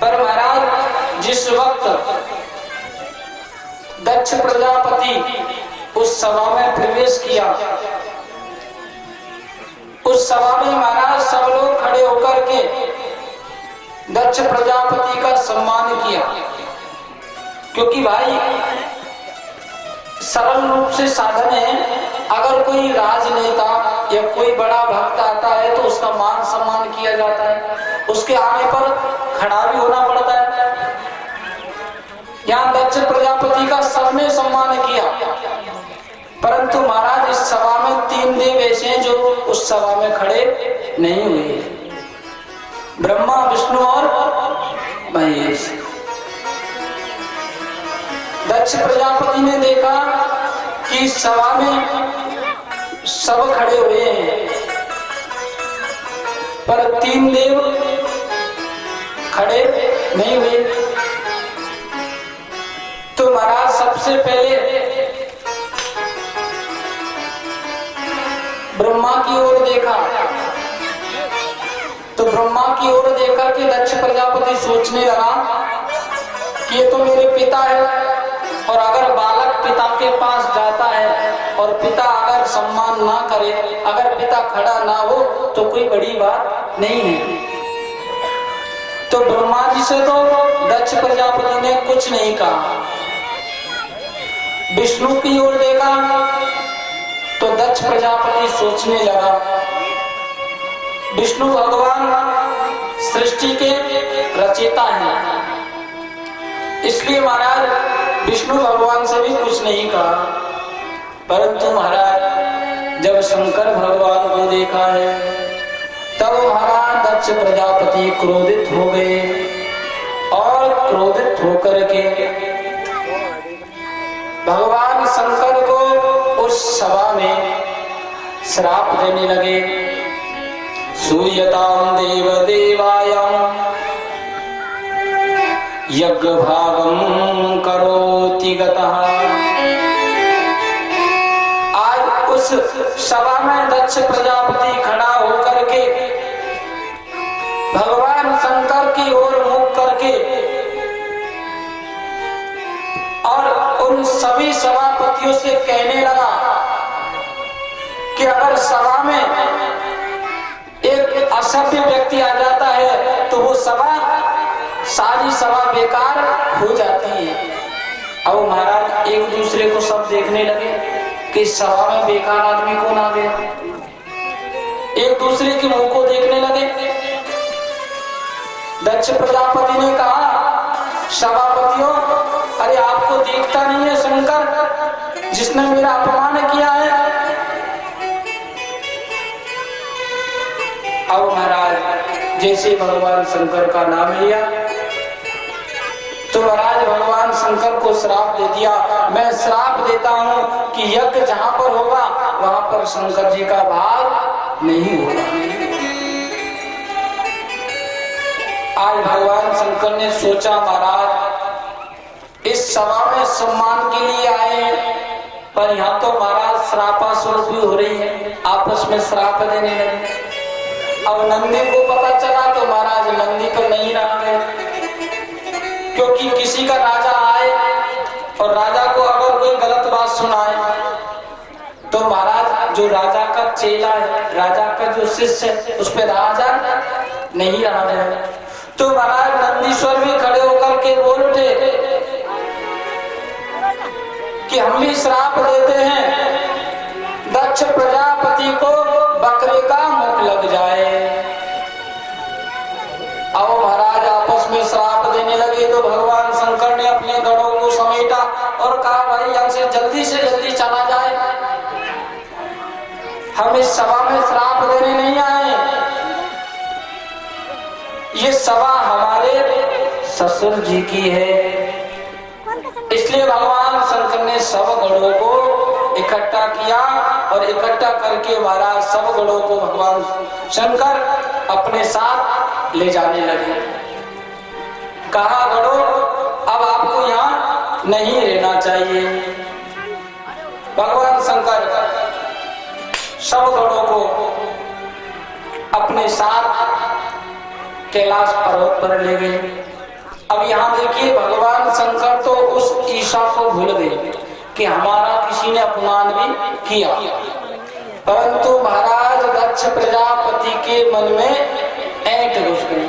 पर महाराज जिस वक्त दक्ष प्रजापति उस सभा में प्रवेश किया, उस सभा में महाराज सब लोग खड़े होकर के दक्ष प्रजापति का सम्मान किया। क्योंकि भाई सरल रूप से साधन है, अगर कोई राजनेता या कोई बड़ा भक्त आता है तो उसका मान सम्मान किया जाता है, उसके आने पर खड़ा भी होना पड़ता है। यहाँ दक्ष प्रजापति का सबने सम्मान किया, परंतु महाराज इस सभा में 3 देव ऐसे हैं जो उस सभा में खड़े नहीं हुए, ब्रह्मा, विष्णु और महेश। दक्ष प्रजापति ने देखा कि सभा में सब खड़े हुए हैं, पर 3 देव खड़े नहीं हुए। तो महाराज सबसे पहले ब्रह्मा की ओर देखा, तो ब्रह्मा की ओर देखा कि दक्ष प्रजापति सोचने लगा कि ये तो मेरे पिता है, और अगर बालक पिता के पास जाता है और पिता अगर सम्मान ना करे, अगर पिता खड़ा ना हो तो कोई बड़ी बात नहीं है। तो ब्रह्मा जी से तो दक्ष प्रजापति ने कुछ नहीं कहा। विष्णु की ओर देखा तो दक्ष प्रजापति सोचने लगा, विष्णु भगवान सृष्टि के रचयिता हैं, इसलिए महाराज विष्णु भगवान से भी कुछ नहीं कहा। परंतु महाराज जब शंकर भगवान को देखा है तब महाराज दक्ष प्रजापति क्रोधित हो गए, और क्रोधित होकर के भगवान शंकर को उस सभा में श्राप देने लगे। सूयतां देव देवायं यज्ञ भागम करोति गतः। आज उस सभा में दक्ष प्रजापति खड़ा होकर के भगवान शंकर की ओर मुख करके और उन सभी सभापतियों से कहने लगा कि अगर सभा में एक असभ्य व्यक्ति आ जाता है तो वो सारी सभा बेकार हो जाती है। अब महाराज एक दूसरे को सब देखने लगे कि सभा में बेकार आदमी कौन आ गया, एक दूसरे के मुंह को देखने लगे। दक्ष प्रजापति ने कहा, सभापतियों, अरे आपको देखता नहीं है शंकर जिसने मेरा अपमान किया है। अब महाराज जैसे भगवान शंकर का नाम लिया तो महाराज भगवान शंकर को श्राप दे दिया। मैं श्राप देता हूं कि यज्ञ जहां पर होगा वहां पर शंकर जी का भाग नहीं होगा। आज भगवान शंकर ने सोचा, महाराज इस सभा में सम्मान के लिए आए, पर यहाँ तो महाराज श्रापासुर भी हो रही है, आपस में श्राप देने लगे। अब नंदी को पता चला तो महाराज नंदी तो नहीं रह गए, क्योंकि किसी का राजा आए और राजा को अगर कोई गलत बात सुनाए तो महाराज जो राजा का चेला है, राजा का जो शिष्य है, उस पर राजा नहीं रहा है। तो महाराज नंदीश्वर भी खड़े होकर के बोल उठे कि हम भी श्राप देते हैं, दक्ष प्रजापति को बकरे का मुख लग जाए। अब महाराज आपस में श्राप देने लगे तो भगवान शंकर ने अपने गणों को समेटा और कहा, भाई यहाँ से जल्दी चला जाए, हम इस सभा में श्राप देने नहीं आए, ये सभा हमारे ससुर जी की है। इसलिए भगवान शंकर ने सब गणों को इकट्ठा किया और इकट्ठा करके महाराज सब गणों को भगवान शंकर अपने साथ ले जाने लगे। कहा, गणों अब आपको यहाँ नहीं रहना चाहिए। भगवान शंकर सब गणों को अपने साथ कैलाश पर्वत पर ले गए। अब यहाँ देखिए भगवान शंकर तो उस ईशा को भूल गए कि हमारा किसी ने अपमान भी किया, परंतु महाराज दक्ष प्रजापति के मन में ऐंठ घुस गई।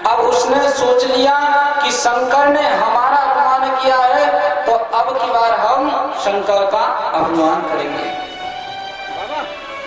अब उसने सोच लिया कि शंकर ने हमारा अपमान किया है, तो अब की बार हम शंकर का अपमान करेंगे।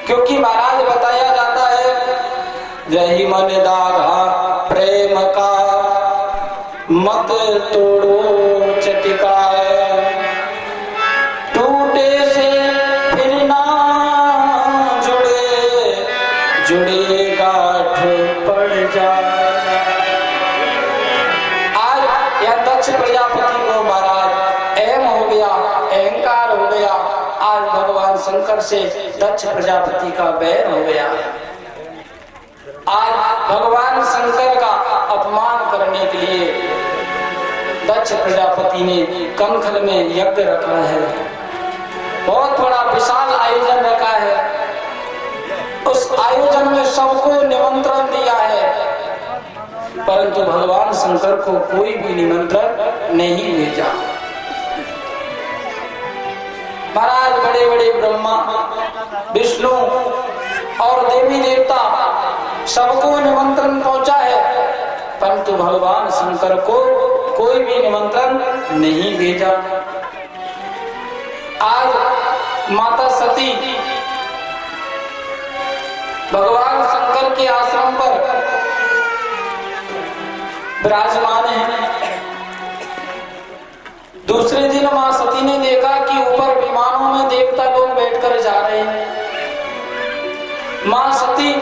क्योंकि महाराज बताया जाता है, जही मन दागा प्रेम का मत तोड़ो चटिका, टूटे से फिर ना जुड़े, जुड़े गांठ पड़ जाए। आज यह दक्ष प्रजापति को महाराज एम हो गया, अहंकार हो गया। आज भगवान शंकर से दक्ष प्रजापति का बैर हो गया। आज भगवान शंकर का अपमान करने के लिए दक्ष प्रजापति ने कनखल में यज्ञ रखा है, बहुत बड़ा विशाल आयोजन रखा है। उस आयोजन में सबको निमंत्रण दिया है, परंतु भगवान शंकर को कोई भी निमंत्रण नहीं भेजा। महाराज बड़े बड़े ब्रह्मा, विष्णु और देवी देवता सबको निमंत्रण पहुंचा है, परंतु भगवान शंकर को कोई भी निमंत्रण नहीं भेजा। आज माता सती भगवान शंकर के आश्रम पर विराजमान है। दूसरे दिन मां सती ने देखा कि ऊपर विमानों में देवता लोग बैठकर जा रहे हैं। मां सती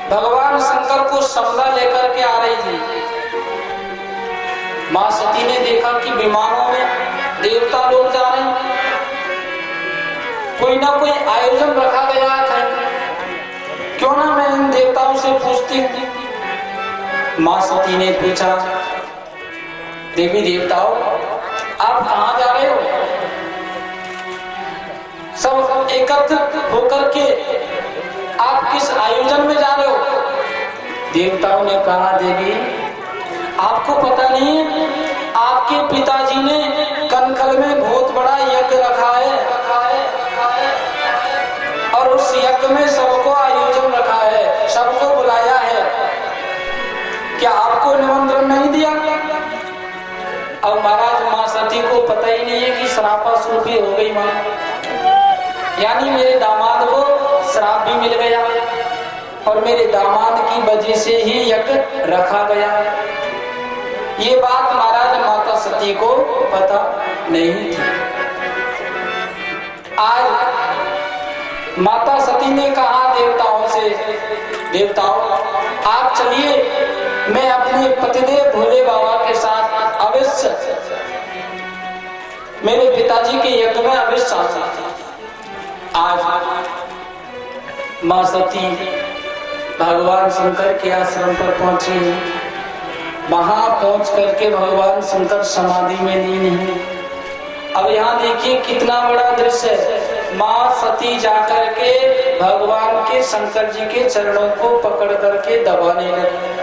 भगवान शंकर को समझा लेकर के आ रही थी। मां सती ने देखा कि विमानों में देवता लोग जा रहे हैं, कोई ना कोई आयोजन रखा गया है, क्यों ना मैं इन देवताओं से पूछती हूँ। मां सती ने पूछा, देवी देवताओं आप कहां जा रहे हो? सब एकत्रित होकर के आप किस आयोजन में जा रहे हो? देवताओं ने कहा, देवी आपको पता नहीं है, आपके पिताजी ने कनखल में बहुत बड़ा यज्ञ रखा है और उस यज्ञ में सबको आयोजन रखा है, सबको बुलाया है, क्या आपको निमंत्रण नहीं दिया? अब महाराज मां सती को पता ही नहीं है कि श्रापासुर भी हो गई मां, यानी मेरे दामाद को श्राप भी मिल गया और मेरे दामाद की वजह से ही यज्ञ रखा गया। ये बात महाराज माता सती को पता नहीं थी। आज माता सती ने कहा देवताओं से, देवताओं आप चलिए, मैं अपने पतिदेव भोले बाबा के साथ अवश्य मेरे पिताजी के यज्ञ में अवश्य आता। आज मां सती भगवान शंकर के आश्रम पर पहुंची है। वहां पहुंच करके भगवान शंकर समाधि में लीन है। अब यहाँ देखिए कितना बड़ा दृश्य है। मां सती जाकर के भगवान के शंकर जी के चरणों को पकड़ करके दबाने लगी,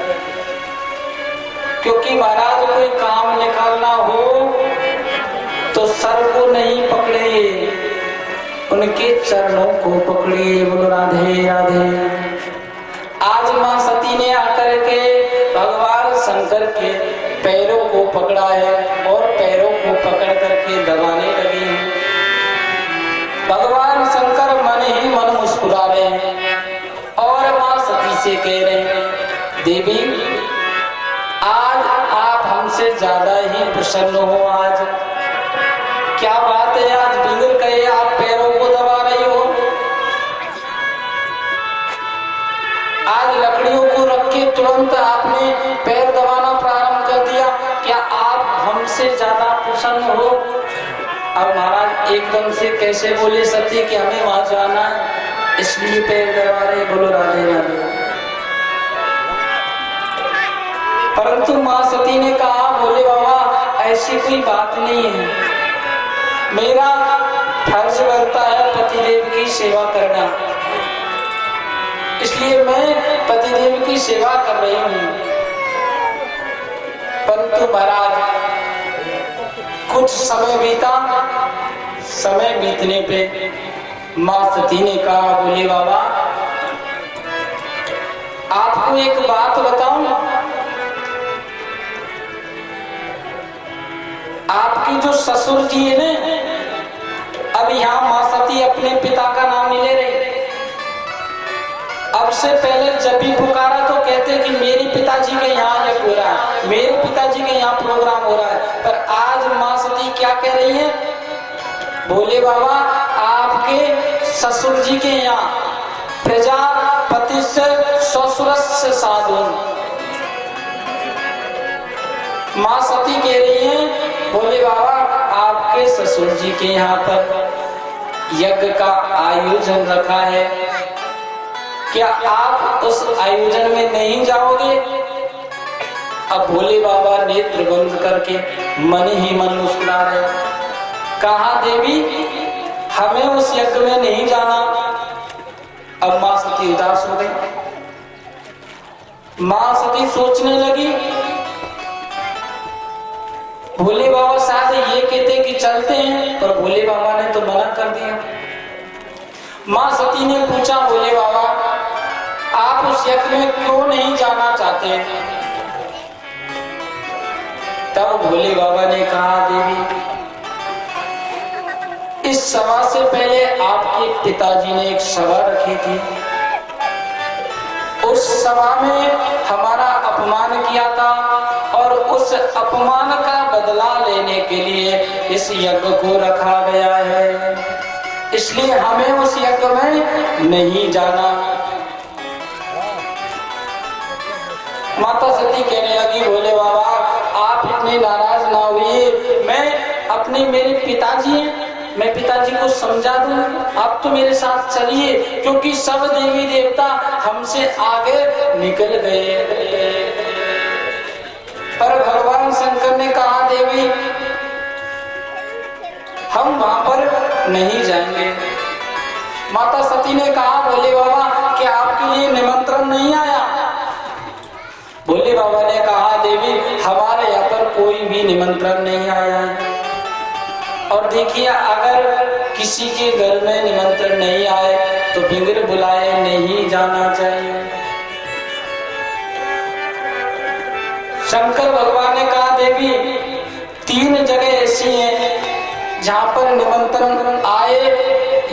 क्योंकि महाराज कोई काम निकालना हो तो सर को नहीं पकड़े, उनके चरणों को पकड़िए। बोलो राधे राधे। आज मां सती ने आकर के भगवान शंकर के पैरों को पकड़ा है और पैरों को पकड़ करके दबाने लगी है। भगवान शंकर मन ही मन मुस्कुरा रहे हैं और मां सती से कह रहे हैं, देवी आज आप हमसे ज्यादा ही प्रसन्न हो। आज क्या बात है, आज बिगड़ गए, आप पैरों को दबा रही हो। आज लकड़ियों को रख के तुरंत आपने पैर दबाना प्रारंभ कर दिया, क्या आप हमसे ज्यादा प्रसन्न हो? अब महाराज एकदम से कैसे बोले सती कि हमें वहां जाना है इसलिए पैर दबा रहे। बोलो राधे राधे। परंतु मां सती ने कहा, बोले बाबा ऐसी कोई बात नहीं है, मेरा फर्ज बनता है पतिदेव की सेवा करना, इसलिए मैं पतिदेव की सेवा कर रही हूँ। परंतु महाराज कुछ समय बीता। समय बीतने पे माँ सती ने कहा, बोले बाबा आपको एक बात बताऊं, आपकी जो ससुर जी है ना, अब यहाँ माँ सती अपने पिता का नाम नहीं ले रहे। अब से पहले जब भी पुकारा तो कहते कि मेरे पिताजी के यहाँ ये हो रहा है, मेरे पिताजी के यहाँ प्रोग्राम हो रहा है। पर आज माँ सती क्या कह रही है, बोले बाबा आपके ससुर जी के यहाँ प्रजापति से ससुर से साधुन। माँ सती कह रही है, बोले बाबा आपके ससुर जी के यहाँ पर यज्ञ का आयोजन रखा है, क्या आप उस आयोजन में नहीं जाओगे? अब भोले बाबा नेत्र बंद करके मन ही मन मुस्कुरा रहे। कहा देवी हमें उस यज्ञ में नहीं जाना। अब मां सती उदास हो गई। मां सती सोचने लगी, भोले बाबा शायद ये कहते कि चलते हैं, पर भोले बाबा ने तो मना कर दिया। मां सती ने पूछा, भोले बाबा आप उस यज्ञ में क्यों नहीं जाना चाहते? तब भोले बाबा ने कहा, देवी इस सभा से पहले आपके पिताजी ने एक सभा रखी थी, उस सभा में हमारा अपमान किया था और उस अपमान का बदला लेने के लिए इस यज्ञ को रखा गया है, इसलिए हमें उस यज्ञ में नहीं जाना। माता सती कहने लगी, भोले बाबा आप इतने नाराज ना हुई, मैं अपने मेरे पिताजी हैं, मैं पिताजी को समझा दूं, आप तो मेरे साथ चलिए, क्योंकि सब देवी देवता हमसे आगे निकल गए। पर भगवान शंकर ने कहा, देवी हम वहां पर नहीं जाएंगे। माता सती ने कहा, भोले बाबा क्या आपके लिए निमंत्रण नहीं आया? भोले बाबा ने कहा, देवी हमारे यहाँ पर कोई भी निमंत्रण नहीं आया है। और देखिए अगर किसी के घर में निमंत्रण नहीं आए तो बिगर बुलाए नहीं जाना चाहिए। शंकर भगवान ने कहा, देवी 3 जगह ऐसी हैं जहां पर निमंत्रण आए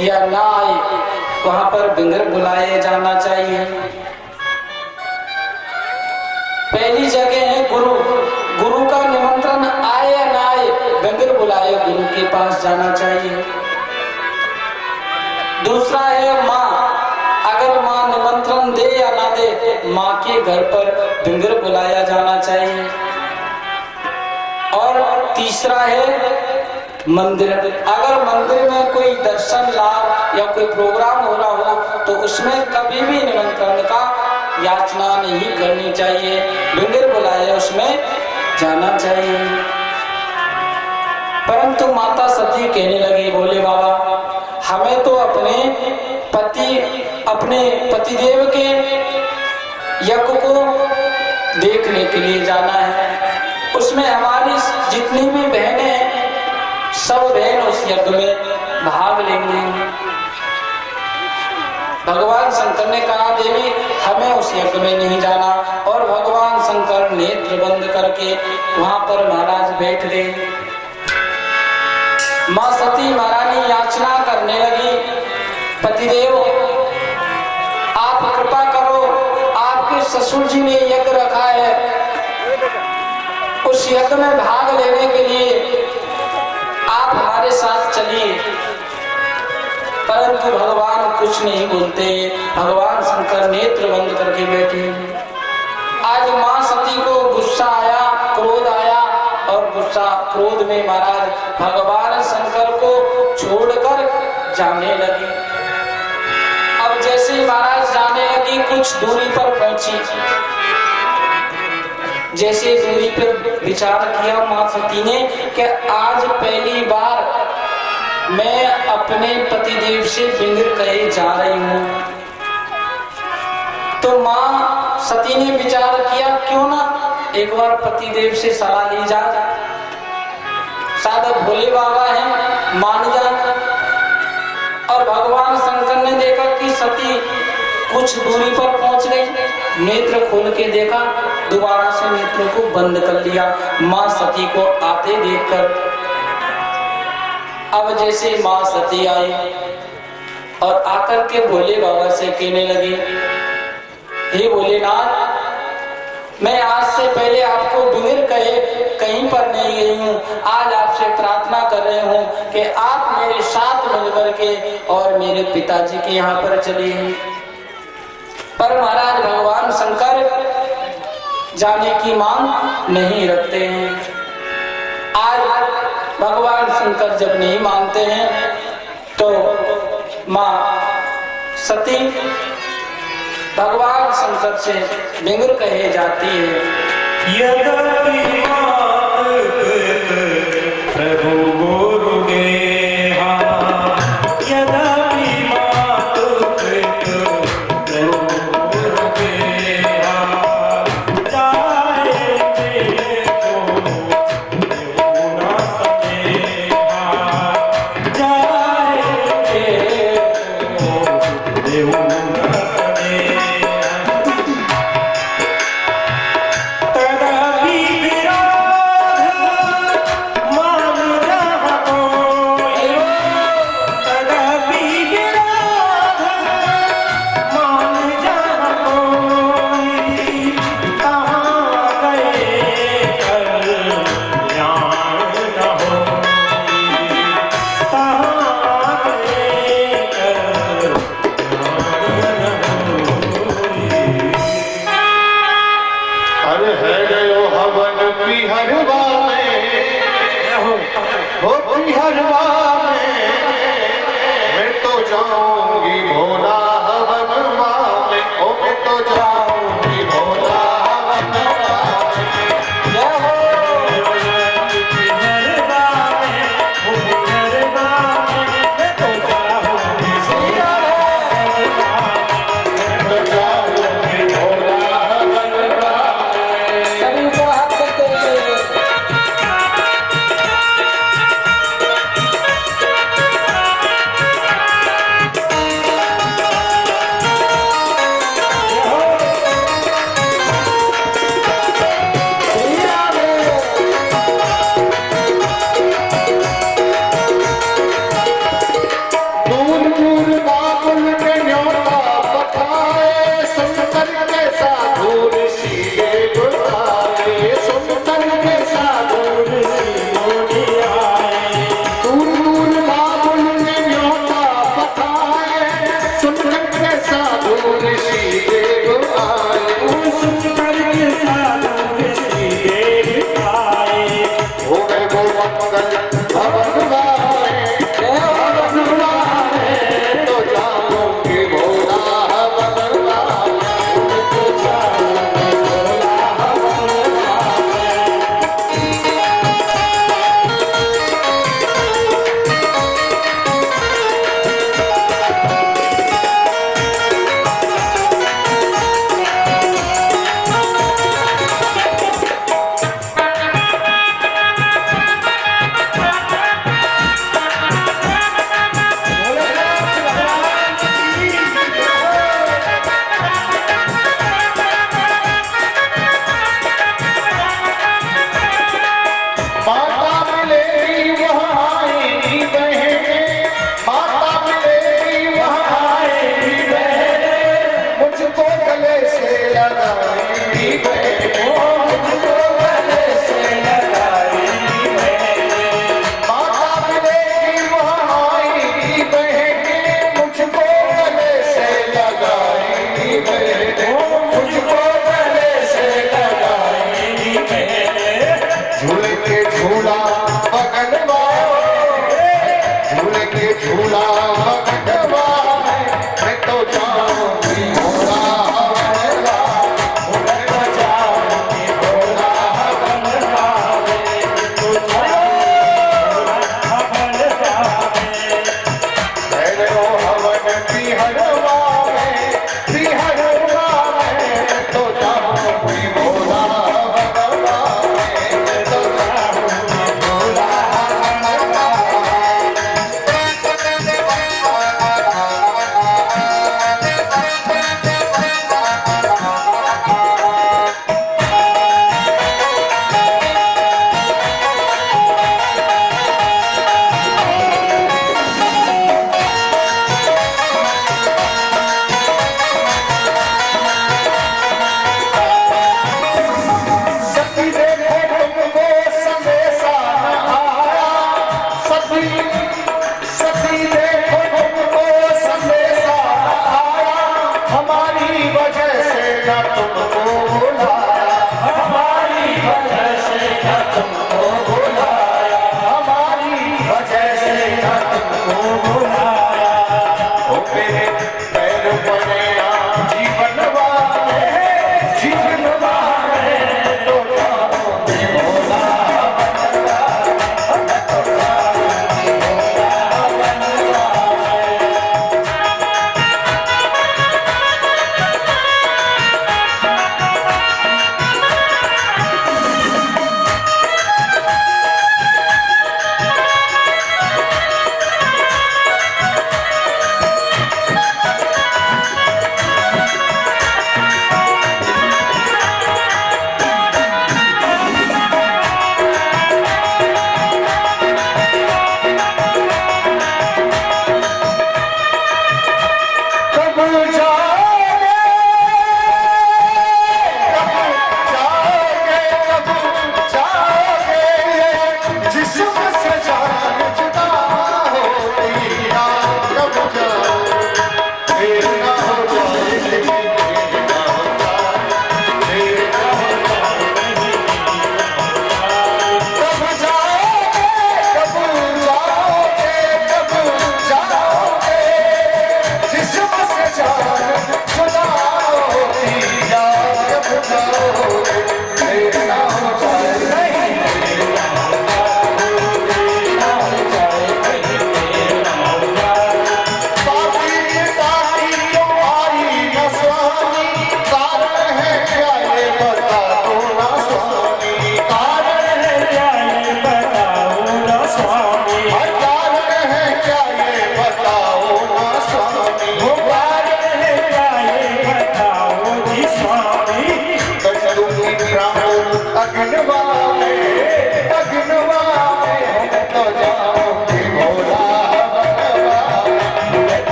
या ना आए वहां पर बिगर बुलाए जाना चाहिए। पहली जगह है गुरु, गुरु का निमंत्रण आए या ना आए बिगर बुलाए गुरु के पास जाना चाहिए। दूसरा है माँ, अगर माँ निमंत्रण दे या ना दे माँ के घर पर बिगर बुलाया जाना चाहिए। और तीसरा है मंदिर, अगर मंदिर में कोई दर्शन लाभ या कोई प्रोग्राम हो रहा हो तो उसमें कभी भी निमंत्रण का याचना नहीं करनी चाहिए, बिगर बुलाए उसमें जाना चाहिए। परंतु माता सती कहने लगी, भोले बाबा हमें तो अपने पतिदेव के यज्ञ को देखने के लिए जाना है, उसमें हमारी जितनी भी बहनें हैं सब बहन उस यज्ञ में भाग लेंगे। भगवान शंकर ने कहा, देवी हमें उस यज्ञ में नहीं जाना। और भगवान शंकर नेत्र बंद करके वहां पर महाराज बैठ गए। मां सती महारानी याचना करने लगी, पतिदेव आप कृपा करो, आपके ससुर जी ने यज्ञ रखा है, उस यज्ञ में भाग लेने के लिए आप हमारे साथ चलिए। परंतु भगवान कुछ नहीं बोलते, भगवान शंकर नेत्र बंद करके बैठे। आज मां सती को गुस्सा आया, क्रोध आया और गुस्सा क्रोध में महाराज भगवान शंकर को छोड़कर जाने लगी। अब जैसे महाराज जाने लगी कुछ दूरी पर पहुंची, जैसे दूरी पर विचार किया मां सती ने कि आज पहली बार मैं अपने पतिदेव से बिगर कहे जा रही हूं। तो मां सती ने विचार किया क्यों ना एक बार पतिदेव से सलाह ली जा, साधक भोले बाबा हैं, मान जा। और भगवान शंकर ने देखा कि सती कुछ दूरी पर पहुंच गई, नेत्र खोल के देखा, दोबारा से नेत्र को बंद कर लिया। मां सती को आते देखकर अब जैसे मां सती आई और आकर के भोले बाबा से कहने लगी, हे भोलेनाथ, मैं आज से पहले आपको बिगड़ कहे कहीं पर नहीं गई हूँ। आज आपसे प्रार्थना कर रही हूँ कि आप मेरे साथ मिलकर के और मेरे पिताजी के यहाँ पर चलिए। पर महाराज भगवान शंकर जाने की मांग नहीं रखते हैं। आज भगवान शंकर जब नहीं मानते हैं तो माँ सती भगवान शंकर से बिगड़ कहे जाती है। प्रभु गुरु गेहा, यद्यपि मातु पितु प्रभु गुरु गेहा, जाए मिले को देहु न सनेहा, जाए मिले को देहु न सनेहा। तदपि विरोध मान जहाँ कोई, तदपि विरोध मान जहाँ कोई, कहाँ गए कल्याण न होई, कहाँ गए कल्याण न होई। अरे है गयो हवन पिहरवा में, हो पिहरवा में, मैं तो जाऊंगी भोला हवनवा में, ओ मैं तो जाऊंगी भोला हवनवा में। जय हो। तो जाऊंगी भोला हवनवा में। सभी को हाथ करते हुए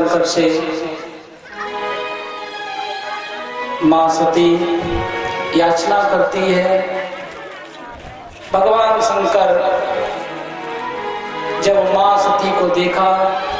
शंकर से मां सती याचना करती है। भगवान शंकर जब मां सती को देखा